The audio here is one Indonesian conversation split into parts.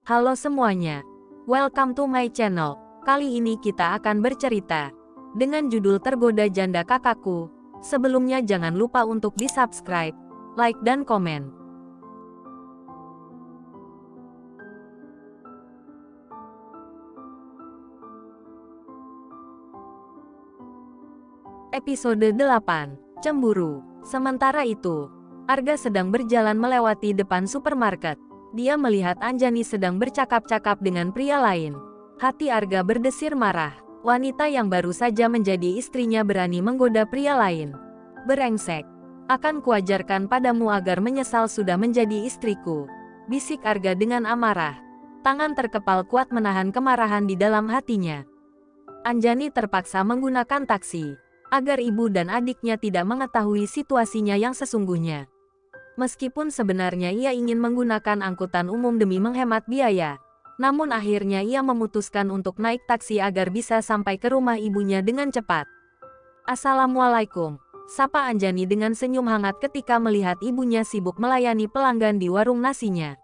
Halo semuanya, welcome to my channel. Kali ini kita akan bercerita dengan judul Tergoda Janda Kakakku. Sebelumnya jangan lupa untuk di-subscribe, like dan komen. Episode 8, Cemburu. Sementara itu, Arga sedang berjalan melewati depan supermarket. Dia melihat Anjani sedang bercakap-cakap dengan pria lain. Hati Arga berdesir marah. Wanita yang baru saja menjadi istrinya berani menggoda pria lain. Brengsek. Akan kuajarkan padamu agar menyesal sudah menjadi istriku. Bisik Arga dengan amarah. Tangan terkepal kuat menahan kemarahan di dalam hatinya. Anjani terpaksa menggunakan taksi agar ibu dan adiknya tidak mengetahui situasinya yang sesungguhnya. Meskipun sebenarnya ia ingin menggunakan angkutan umum demi menghemat biaya, namun akhirnya ia memutuskan untuk naik taksi agar bisa sampai ke rumah ibunya dengan cepat. Assalamualaikum, sapa Anjani dengan senyum hangat ketika melihat ibunya sibuk melayani pelanggan di warung nasinya.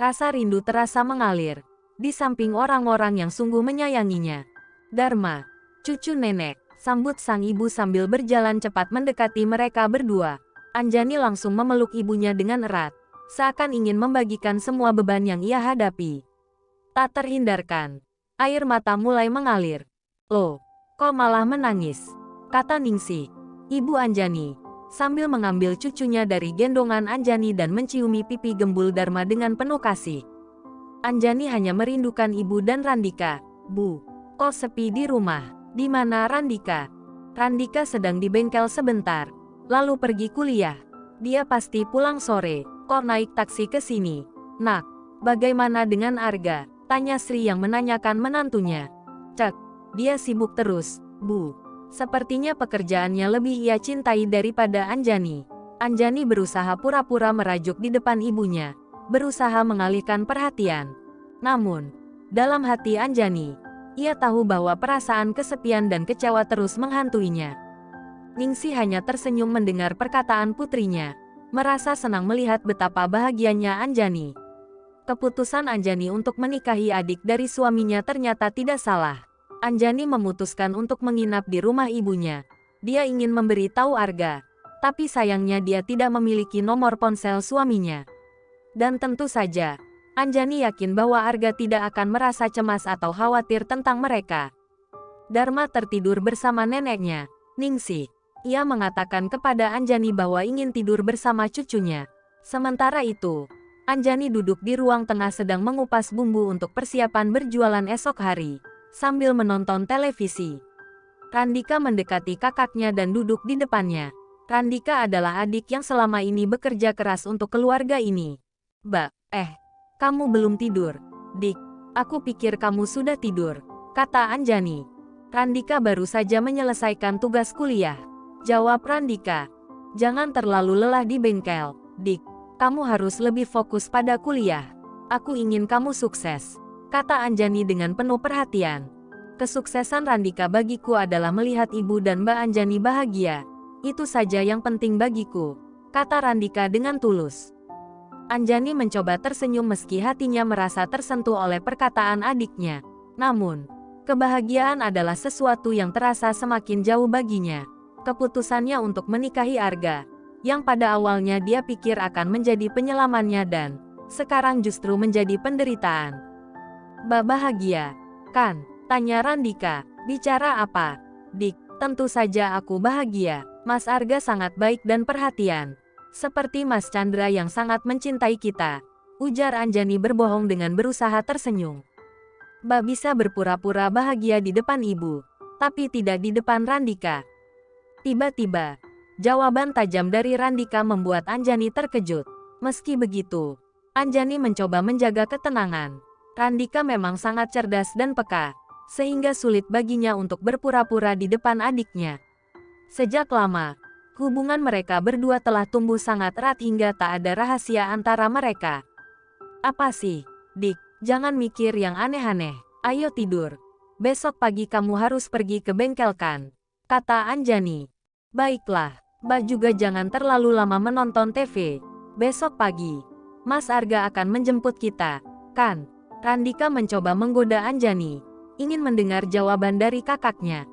Rasa rindu terasa mengalir di samping orang-orang yang sungguh menyayanginya. Dharma, cucu nenek, sambut sang ibu sambil berjalan cepat mendekati mereka berdua. Anjani langsung memeluk ibunya dengan erat, seakan ingin membagikan semua beban yang ia hadapi. Tak terhindarkan, air mata mulai mengalir. "Loh, kok malah menangis?" kata Ningsih, ibu Anjani, sambil mengambil cucunya dari gendongan Anjani dan menciumi pipi gembul Dharma dengan penuh kasih. Anjani hanya merindukan ibu dan Randika. "Bu, kok sepi di rumah? Di mana Randika?" "Randika sedang di bengkel sebentar, lalu pergi kuliah. Dia pasti pulang sore. Kok naik taksi ke sini?" "Nak, bagaimana dengan Arga?" tanya Sri yang menanyakan menantunya. "Cek, dia sibuk terus, Bu. Sepertinya pekerjaannya lebih ia cintai daripada Anjani." Anjani berusaha pura-pura merajuk di depan ibunya, berusaha mengalihkan perhatian. Namun, dalam hati Anjani, ia tahu bahwa perasaan kesepian dan kecewa terus menghantuinya. Ningsih hanya tersenyum mendengar perkataan putrinya, merasa senang melihat betapa bahagianya Anjani. Keputusan Anjani untuk menikahi adik dari suaminya ternyata tidak salah. Anjani memutuskan untuk menginap di rumah ibunya. Dia ingin memberitahu Arga, tapi sayangnya dia tidak memiliki nomor ponsel suaminya. Dan tentu saja, Anjani yakin bahwa Arga tidak akan merasa cemas atau khawatir tentang mereka. Dharma tertidur bersama neneknya, Ningsih. Ia mengatakan kepada Anjani bahwa ingin tidur bersama cucunya. Sementara itu, Anjani duduk di ruang tengah sedang mengupas bumbu untuk persiapan berjualan esok hari, sambil menonton televisi. Randika mendekati kakaknya dan duduk di depannya. Randika adalah adik yang selama ini bekerja keras untuk keluarga ini. Kamu belum tidur, Dik? Aku pikir kamu sudah tidur," kata Anjani. "Randika baru saja menyelesaikan tugas kuliah," jawab Randika. "Jangan terlalu lelah di bengkel, Dik. Kamu harus lebih fokus pada kuliah. Aku ingin kamu sukses," kata Anjani dengan penuh perhatian. "Kesuksesan Randika bagiku adalah melihat ibu dan Mbak Anjani bahagia. Itu saja yang penting bagiku," kata Randika dengan tulus. Anjani mencoba tersenyum meski hatinya merasa tersentuh oleh perkataan adiknya. Namun, kebahagiaan adalah sesuatu yang terasa semakin jauh baginya. Keputusannya untuk menikahi Arga, yang pada awalnya dia pikir akan menjadi penyelamannya dan sekarang justru menjadi penderitaan. Bahagia, kan?" tanya Randika. "Bicara apa, Dik?" "Tentu saja aku bahagia. Mas Arga sangat baik dan perhatian. Seperti Mas Chandra yang sangat mencintai kita," ujar Anjani berbohong dengan berusaha tersenyum. Bisa berpura-pura bahagia di depan ibu, tapi tidak di depan Randika." Tiba-tiba, jawaban tajam dari Randika membuat Anjani terkejut. Meski begitu, Anjani mencoba menjaga ketenangan. Randika memang sangat cerdas dan peka, sehingga sulit baginya untuk berpura-pura di depan adiknya. Sejak lama, hubungan mereka berdua telah tumbuh sangat erat hingga tak ada rahasia antara mereka. "Apa sih, Dik? Jangan mikir yang aneh-aneh. Ayo tidur. Besok pagi kamu harus pergi ke bengkel kan?" kata Anjani. "Baiklah, Mbak juga jangan terlalu lama menonton TV. Besok pagi, Mas Arga akan menjemput kita, kan?" Randika mencoba menggoda Anjani, ingin mendengar jawaban dari kakaknya.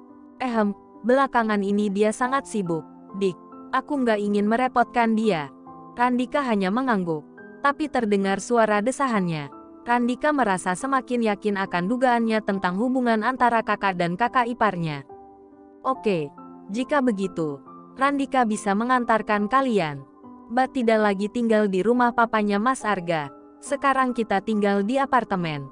Belakangan ini dia sangat sibuk, Dik. Aku nggak ingin merepotkan dia. Randika hanya mengangguk, tapi terdengar suara desahannya. Randika merasa semakin yakin akan dugaannya tentang hubungan antara kakak dan kakak iparnya. Oke, jika begitu, Randika bisa mengantarkan kalian. Mbak tidak lagi tinggal di rumah papanya Mas Arga. Sekarang kita tinggal di apartemen.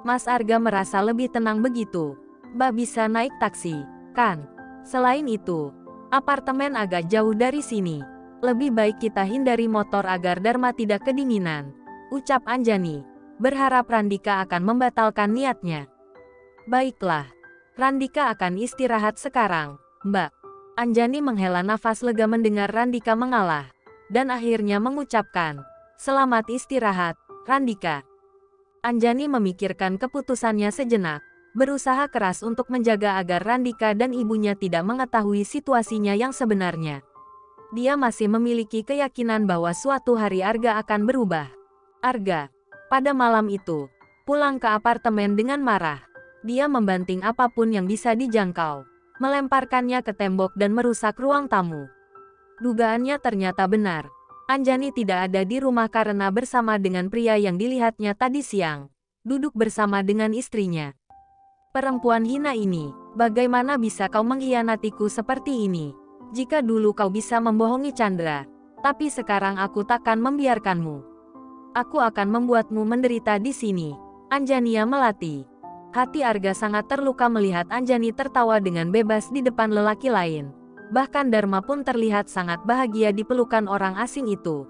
Mas Arga merasa lebih tenang begitu. Mbak bisa naik taksi, kan? Selain itu, apartemen agak jauh dari sini. Lebih baik kita hindari motor agar Dharma tidak kedinginan, ucap Anjani, berharap Randika akan membatalkan niatnya. Baiklah, Randika akan istirahat sekarang, Mbak. Anjani menghela nafas lega mendengar Randika mengalah, dan akhirnya mengucapkan, selamat istirahat, Randika. Anjani memikirkan keputusannya sejenak, berusaha keras untuk menjaga agar Randika dan ibunya tidak mengetahui situasinya yang sebenarnya. Dia masih memiliki keyakinan bahwa suatu hari Arga akan berubah. Arga, pada malam itu, pulang ke apartemen dengan marah. Dia membanting apapun yang bisa dijangkau, melemparkannya ke tembok dan merusak ruang tamu. Dugaannya ternyata benar. Anjani tidak ada di rumah karena bersama dengan pria yang dilihatnya tadi siang, duduk bersama dengan istrinya. Perempuan hina ini, bagaimana bisa kau mengkhianatiku seperti ini? Jika dulu kau bisa membohongi Chandra, tapi sekarang aku takkan membiarkanmu. Aku akan membuatmu menderita di sini. Anjania melati. Hati Arga sangat terluka melihat Anjani tertawa dengan bebas di depan lelaki lain. Bahkan Dharma pun terlihat sangat bahagia di pelukan orang asing itu.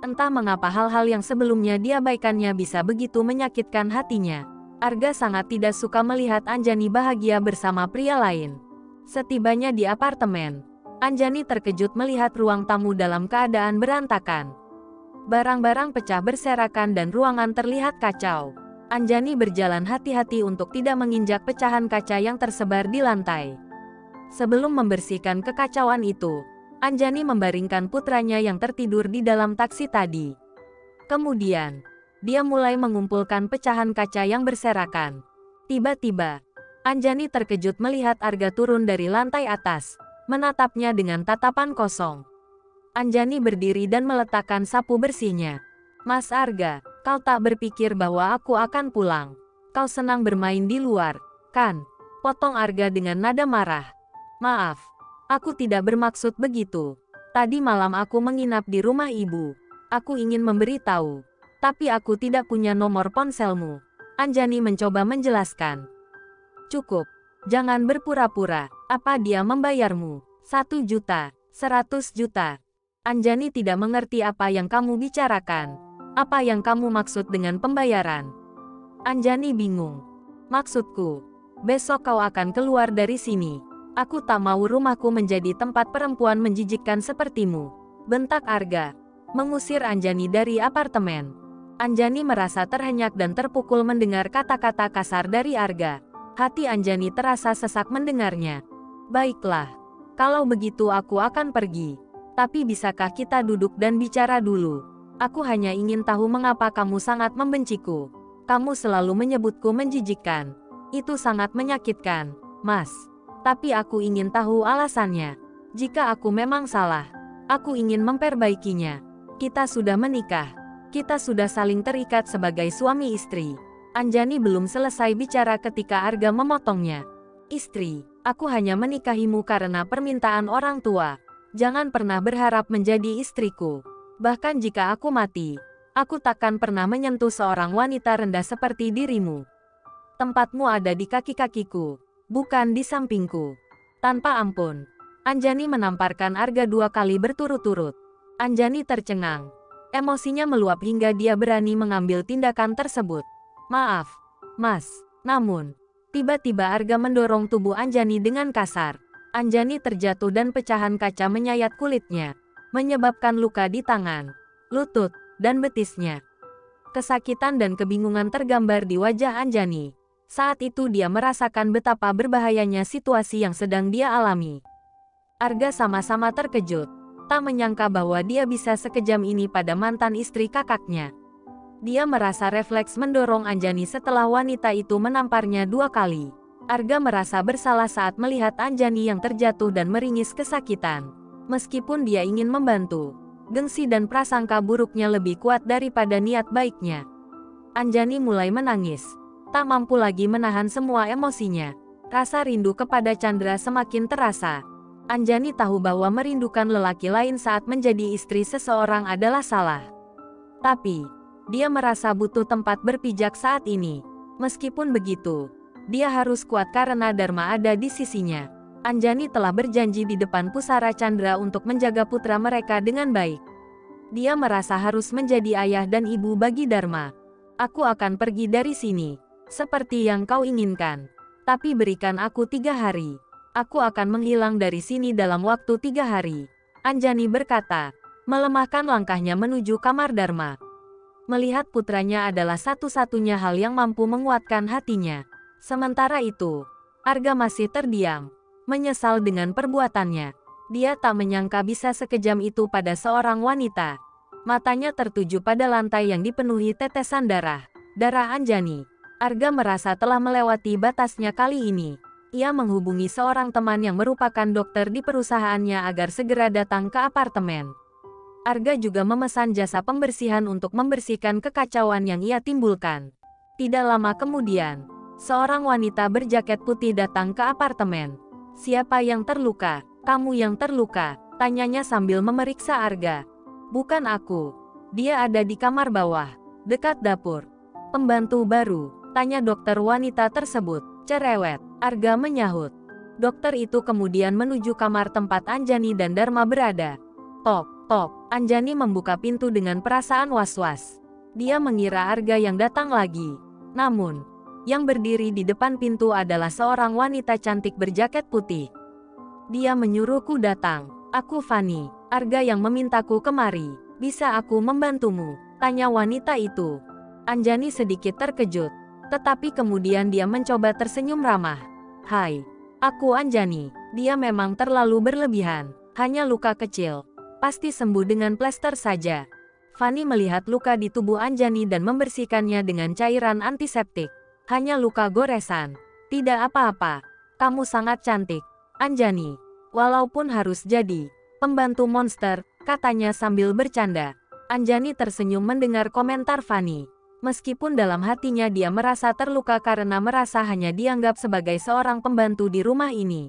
Entah mengapa hal-hal yang sebelumnya diabaikannya bisa begitu menyakitkan hatinya. Arga sangat tidak suka melihat Anjani bahagia bersama pria lain. Setibanya di apartemen, Anjani terkejut melihat ruang tamu dalam keadaan berantakan. Barang-barang pecah berserakan dan ruangan terlihat kacau. Anjani berjalan hati-hati untuk tidak menginjak pecahan kaca yang tersebar di lantai. Sebelum membersihkan kekacauan itu, Anjani membaringkan putranya yang tertidur di dalam taksi tadi. Kemudian, dia mulai mengumpulkan pecahan kaca yang berserakan. Tiba-tiba, Anjani terkejut melihat Arga turun dari lantai atas, menatapnya dengan tatapan kosong. Anjani berdiri dan meletakkan sapu bersihnya. Mas Arga, kau tak berpikir bahwa aku akan pulang. Kau senang bermain di luar, kan? Potong Arga dengan nada marah. Maaf, aku tidak bermaksud begitu. Tadi malam aku menginap di rumah ibu. Aku ingin memberitahu, tapi aku tidak punya nomor ponselmu. Anjani mencoba menjelaskan. Cukup, jangan berpura-pura. Apa dia membayarmu? 1 juta, 100 juta. Anjani tidak mengerti apa yang kamu bicarakan. Apa yang kamu maksud dengan pembayaran? Anjani bingung. Maksudku, besok kau akan keluar dari sini. Aku tak mau rumahku menjadi tempat perempuan menjijikkan sepertimu. Bentak Arga, mengusir Anjani dari apartemen. Anjani merasa terhenyak dan terpukul mendengar kata-kata kasar dari Arga. Hati Anjani terasa sesak mendengarnya. Baiklah, kalau begitu aku akan pergi. Tapi bisakah kita duduk dan bicara dulu? Aku hanya ingin tahu mengapa kamu sangat membenciku. Kamu selalu menyebutku menjijikkan. Itu sangat menyakitkan, Mas. Tapi aku ingin tahu alasannya. Jika aku memang salah, aku ingin memperbaikinya. Kita sudah menikah. Kita sudah saling terikat sebagai suami istri. Anjani belum selesai bicara ketika Arga memotongnya. Istri, aku hanya menikahimu karena permintaan orang tua. Jangan pernah berharap menjadi istriku. Bahkan jika aku mati, aku takkan pernah menyentuh seorang wanita rendah seperti dirimu. Tempatmu ada di kaki-kakiku, bukan di sampingku. Tanpa ampun, Anjani menamparkan Arga 2 kali berturut-turut. Anjani tercengang. Emosinya meluap hingga dia berani mengambil tindakan tersebut. Maaf, Mas. Namun, tiba-tiba Arga mendorong tubuh Anjani dengan kasar. Anjani terjatuh dan pecahan kaca menyayat kulitnya, menyebabkan luka di tangan, lutut, dan betisnya. Kesakitan dan kebingungan tergambar di wajah Anjani. Saat itu dia merasakan betapa berbahayanya situasi yang sedang dia alami. Arga sama-sama terkejut, tak menyangka bahwa dia bisa sekejam ini pada mantan istri kakaknya. Dia merasa refleks mendorong Anjani setelah wanita itu menamparnya 2 kali. Arga merasa bersalah saat melihat Anjani yang terjatuh dan meringis kesakitan. Meskipun dia ingin membantu, gengsi dan prasangka buruknya lebih kuat daripada niat baiknya. Anjani mulai menangis. Tak mampu lagi menahan semua emosinya. Rasa rindu kepada Chandra semakin terasa. Anjani tahu bahwa merindukan lelaki lain saat menjadi istri seseorang adalah salah. Tapi, dia merasa butuh tempat berpijak saat ini. Meskipun begitu, dia harus kuat karena Dharma ada di sisinya. Anjani telah berjanji di depan pusara Chandra untuk menjaga putra mereka dengan baik. Dia merasa harus menjadi ayah dan ibu bagi Dharma. Aku akan pergi dari sini, seperti yang kau inginkan. Tapi berikan aku 3 hari. Aku akan menghilang dari sini dalam waktu 3 hari. Anjani berkata, melemahkan langkahnya menuju kamar Dharma. Melihat putranya adalah satu-satunya hal yang mampu menguatkan hatinya. Sementara itu, Arga masih terdiam, menyesal dengan perbuatannya. Dia tak menyangka bisa sekejam itu pada seorang wanita. Matanya tertuju pada lantai yang dipenuhi tetesan darah Anjani. Arga merasa telah melewati batasnya kali ini. Ia menghubungi seorang teman yang merupakan dokter di perusahaannya agar segera datang ke apartemen. Arga juga memesan jasa pembersihan untuk membersihkan kekacauan yang ia timbulkan. Tidak lama kemudian, seorang wanita berjaket putih datang ke apartemen. "Siapa yang terluka? Kamu yang terluka?" tanyanya sambil memeriksa Arga. "Bukan aku. Dia ada di kamar bawah, dekat dapur." "Pembantu baru?" tanya dokter wanita tersebut. "Cerewet," Arga menyahut. Dokter itu kemudian menuju kamar tempat Anjani dan Dharma berada. Tok, tok. Anjani membuka pintu dengan perasaan was-was. Dia mengira Arga yang datang lagi. Namun, yang berdiri di depan pintu adalah seorang wanita cantik berjaket putih. Dia menyuruhku datang. "Aku Fanny, Arga yang memintaku kemari. Bisa aku membantumu?" tanya wanita itu. Anjani sedikit terkejut, tetapi kemudian dia mencoba tersenyum ramah. "Hai, aku Anjani." Dia memang terlalu berlebihan. "Hanya luka kecil. Pasti sembuh dengan plester saja." Fanny melihat luka di tubuh Anjani dan membersihkannya dengan cairan antiseptik. "Hanya luka goresan. Tidak apa-apa. Kamu sangat cantik, Anjani. Walaupun harus jadi pembantu monster," katanya sambil bercanda. Anjani tersenyum mendengar komentar Fanny. Meskipun dalam hatinya dia merasa terluka karena merasa hanya dianggap sebagai seorang pembantu di rumah ini.